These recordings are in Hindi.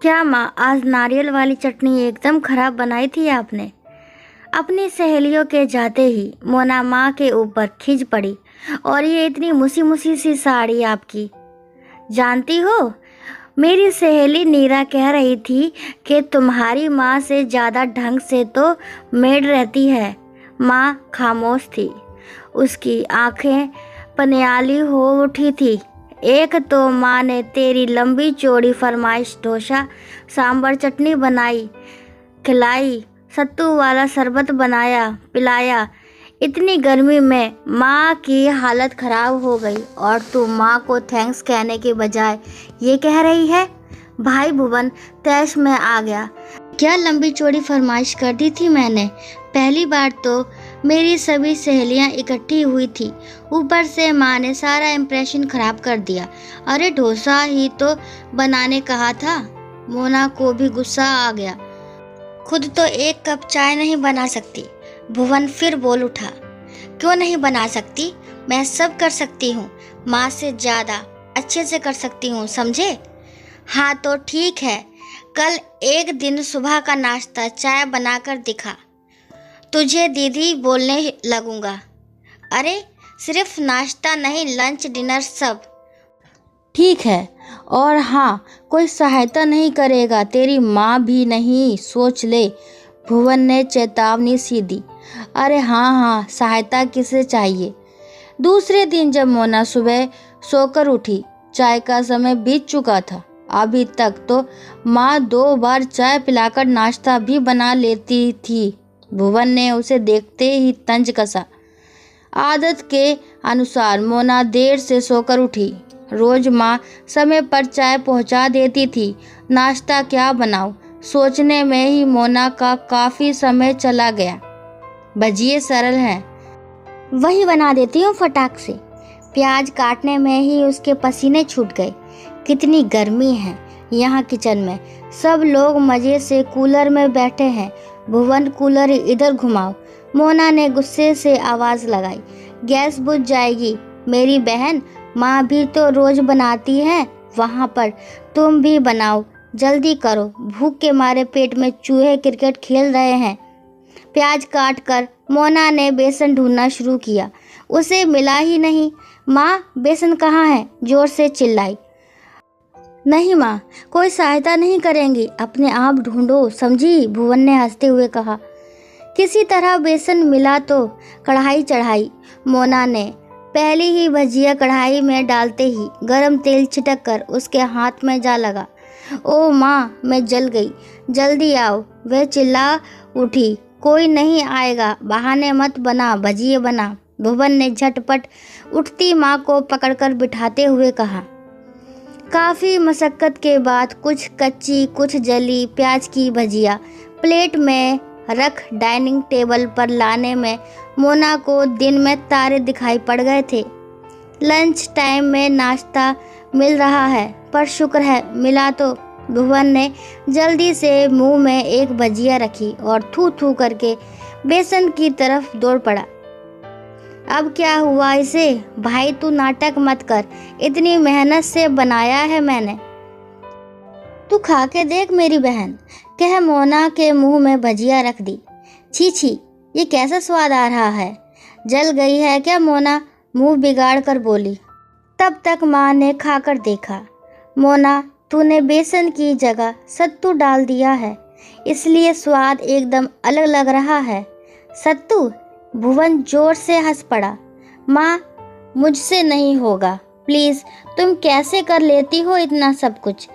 क्या माँ, आज नारियल वाली चटनी एकदम खराब बनाई थी आपने। अपनी सहेलियों के जाते ही मोना माँ के ऊपर खिंच पड़ी। और ये इतनी मुसी मुसी सी साड़ी आपकी। जानती हो, मेरी सहेली नीरा कह रही थी कि तुम्हारी माँ से ज़्यादा ढंग से तो मेड रहती है। माँ खामोश थी। उसकी आंखें पनियाली हो उठी थी। एक तो माँ ने तेरी लंबी चौड़ी फरमाइश डोसा सांभर चटनी बनाई, खिलाई, सत्तू वाला शरबत बनाया, पिलाया। इतनी गर्मी में माँ की हालत खराब हो गई और तू माँ को थैंक्स कहने के बजाय ये कह रही है। भाई भुवन तैश में आ गया। क्या लंबी चौड़ी फरमाइश कर दी थी मैंने। पहली बार तो मेरी सभी सहेलियां इकट्ठी हुई थी, ऊपर से माँ ने सारा इम्प्रेशन खराब कर दिया। अरे डोसा ही तो बनाने कहा था। मोना को भी गुस्सा आ गया। खुद तो एक कप चाय नहीं बना सकती। भुवन फिर बोल उठा। क्यों नहीं बना सकती, मैं सब कर सकती हूँ। माँ से ज़्यादा अच्छे से कर सकती हूँ, समझे। हाँ तो ठीक है, कल एक दिन सुबह का नाश्ता चाय बनाकर दिखा, तुझे दीदी बोलने लगूंगा। अरे सिर्फ नाश्ता नहीं, लंच डिनर सब। ठीक है, और हाँ, कोई सहायता नहीं करेगा, तेरी माँ भी नहीं, सोच ले। भुवन ने चेतावनी सी दी। अरे हाँ हाँ, सहायता किसे चाहिए। दूसरे दिन जब मोना सुबह सोकर उठी, चाय का समय बीत चुका था। अभी तक तो माँ 2 बार चाय पिलाकर नाश्ता भी बना लेती थी। भुवन ने उसे देखते ही तंज कसा। आदत के अनुसार मोना देर से सोकर उठी। रोज माँ समय पर चाय पहुँचा देती थी। नाश्ता क्या बनाऊं, सोचने में ही मोना का काफ़ी समय चला गया। भजिए सरल हैं, वही बना देती हूँ फटाक से। प्याज काटने में ही उसके पसीने छूट गए। कितनी गर्मी है यहाँ किचन में। सब लोग मज़े से कूलर में बैठे हैं। भुवन कूलर इधर घुमाओ। मोना ने गुस्से से आवाज़ लगाई। गैस बुझ जाएगी मेरी बहन, माँ भी तो रोज़ बनाती है वहाँ पर, तुम भी बनाओ, जल्दी करो। भूख के मारे पेट में चूहे क्रिकेट खेल रहे हैं। प्याज काट कर मोना ने बेसन ढूंढना शुरू किया। उसे मिला ही नहीं। माँ बेसन कहाँ है, जोर से चिल्लाई। नहीं माँ, कोई सहायता नहीं करेंगी, अपने आप ढूंढो, समझी। भुवन ने हंसते हुए कहा। किसी तरह बेसन मिला तो कढ़ाई चढ़ाई। मोना ने पहली ही भजिया कढ़ाई में डालते ही गरम तेल छिटक कर उसके हाथ में जा लगा। ओ माँ, मैं जल गई, जल्दी आओ। वह चिल्ला उठी। कोई नहीं आएगा, बहाने मत बना, भजिए बना। भुवन ने झटपट उठती माँ को पकड़कर बिठाते हुए कहा। काफ़ी मशक्क़त के बाद कुछ कच्ची कुछ जली प्याज की भजिया प्लेट में रख डाइनिंग टेबल पर लाने में मोना को दिन में तारे दिखाई पड़ गए थे। लंच टाइम में नाश्ता मिल रहा है, पर शुक्र है मिला तो। भुवन ने जल्दी से मुंह में एक भजिया रखी और थू थू करके बेसन की तरफ दौड़ पड़ा। अब क्या हुआ इसे। भाई तू नाटक मत कर, इतनी मेहनत से बनाया है मैंने। तू खा के देख मेरी बहन, कह मोना के मुंह में भजिया रख दी। छी छी, ये कैसा स्वाद आ रहा है। जल गई है क्या मोना, मुंह बिगाड़ कर बोली। तब तक माँ ने खाकर देखा। मोना, तूने बेसन की जगह सत्तू डाल दिया है, इसलिए स्वाद एकदम अलग लग रहा है। सत्तू। भुवन जोर से हंस पड़ा। माँ, मुझसे नहीं होगा, प्लीज़। तुम कैसे कर लेती हो इतना सब कुछ,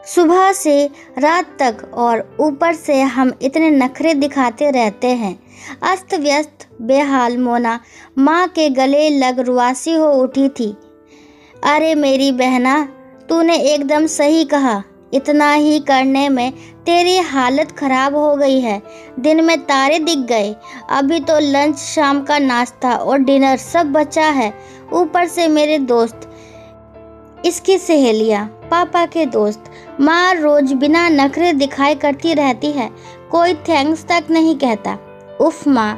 सुबह से रात तक, और ऊपर से हम इतने नखरे दिखाते रहते हैं। अस्त व्यस्त बेहाल मोना माँ के गले लग रुआसी हो उठी थी। अरे मेरी बहना, तूने एकदम सही कहा। इतना ही करने में तेरी हालत खराब हो गई है। दिन में तारे दिख गए। अभी तो लंच, शाम का नाश्ता और डिनर सब बचा है। ऊपर से मेरे दोस्त, इसकी सहेलियाँ, पापा के दोस्त। माँ रोज बिना नखरे दिखाई करती रहती है, कोई थैंक्स तक नहीं कहता। उफ माँ,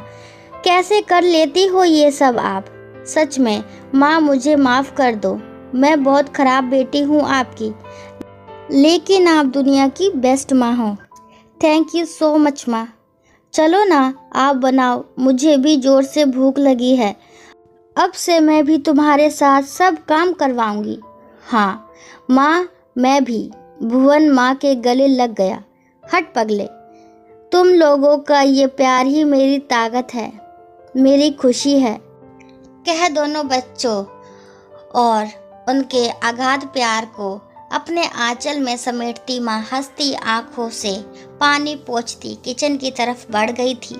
कैसे कर लेती हो ये सब आप। सच में माँ, मुझे माफ़ कर दो, मैं बहुत ख़राब बेटी हूँ आपकी। लेकिन आप दुनिया की बेस्ट माँ हो। थैंक यू सो मच माँ। चलो ना, आप बनाओ, मुझे भी ज़ोर से भूख लगी है। अब से मैं भी तुम्हारे साथ सब काम करवाऊंगी। हाँ माँ, मैं भी। भुवन माँ के गले लग गया। हट पगले, तुम लोगों का ये प्यार ही मेरी ताकत है, मेरी खुशी है, कह दोनों बच्चों और उनके अगाध प्यार को अपने आंचल में समेटती माँ हंसती आंखों से पानी पोंछती किचन की तरफ बढ़ गई थी।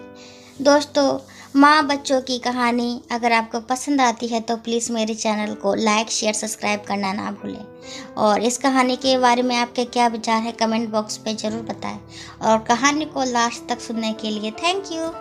दोस्तों, माँ बच्चों की कहानी अगर आपको पसंद आती है तो प्लीज़ मेरे चैनल को लाइक शेयर सब्सक्राइब करना ना भूलें। और इस कहानी के बारे में आपके क्या विचार है कमेंट बॉक्स पे ज़रूर बताएं। और कहानी को लास्ट तक सुनने के लिए थैंक यू।